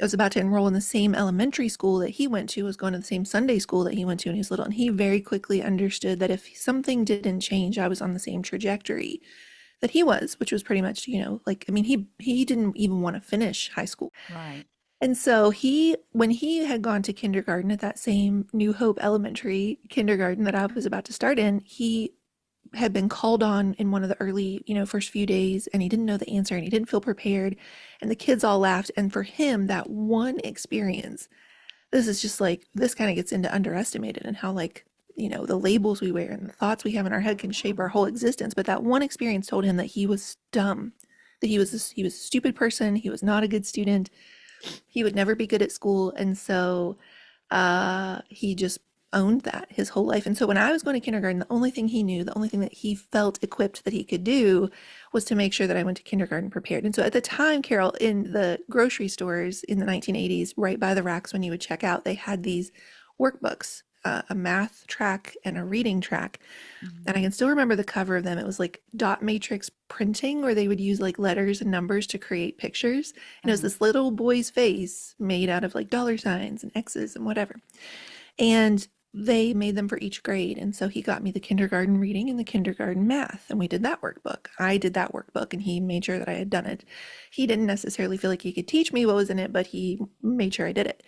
was about to enroll in the same elementary school that he went to, was going to the same Sunday school that he went to when he was little. And he very quickly understood that if something didn't change, I was on the same trajectory that he was, which was pretty much, like, I mean, he didn't even want to finish high school. Right. And so when he had gone to kindergarten at that same New Hope Elementary kindergarten that I was about to start in, he had been called on in one of the early, first few days, and he didn't know the answer and he didn't feel prepared. And the kids all laughed. And for him, that one experience, this is just like, this kind of gets into underestimated and how, like, the labels we wear and the thoughts we have in our head can shape our whole existence. But that one experience told him that he was dumb, that he was a stupid person. He was not a good student. He would never be good at school. And so he just owned that his whole life. And so when I was going to kindergarten, the only thing he knew, the only thing that he felt equipped that he could do was to make sure that I went to kindergarten prepared. And so at the time, Carol, in the grocery stores in the 1980s, right by the racks when you would check out, they had these workbooks, a math track and a reading track. And I Mhm. can still remember the cover of them. It was like dot matrix printing, where they would use like letters and numbers to create pictures. And it was Uh-huh. this little boy's face made out of like dollar signs and X's and whatever. And they made them for each grade. And so he got me the kindergarten reading and the kindergarten math. And we did that workbook. I did that workbook and he made sure that I had done it. He didn't necessarily feel like he could teach me what was in it, but he made sure I did it.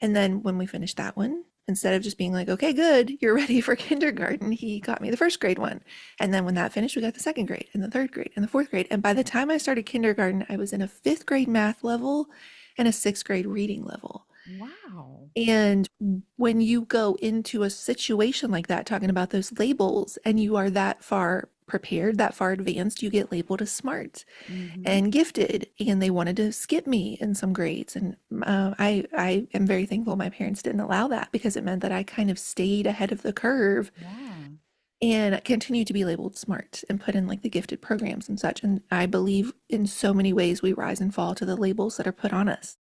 And then when we finished that one, instead of just being like, okay, good, you're ready for kindergarten, he got me the first grade one. And then when that finished, we got the second grade and the third grade and the fourth grade. And by the time I started kindergarten, I was in a fifth grade math level and a sixth grade reading level. Wow. And when you go into a situation like that, talking about those labels, and you are that far prepared, that far advanced, you get labeled as smart Mhm. and gifted, and they wanted to skip me in some grades. And I am very thankful my parents didn't allow that, because it meant that I kind of stayed ahead of the curve Yeah. and continued to be labeled smart and put in like the gifted programs and such. And I believe in so many ways we rise and fall to the labels that are put on us.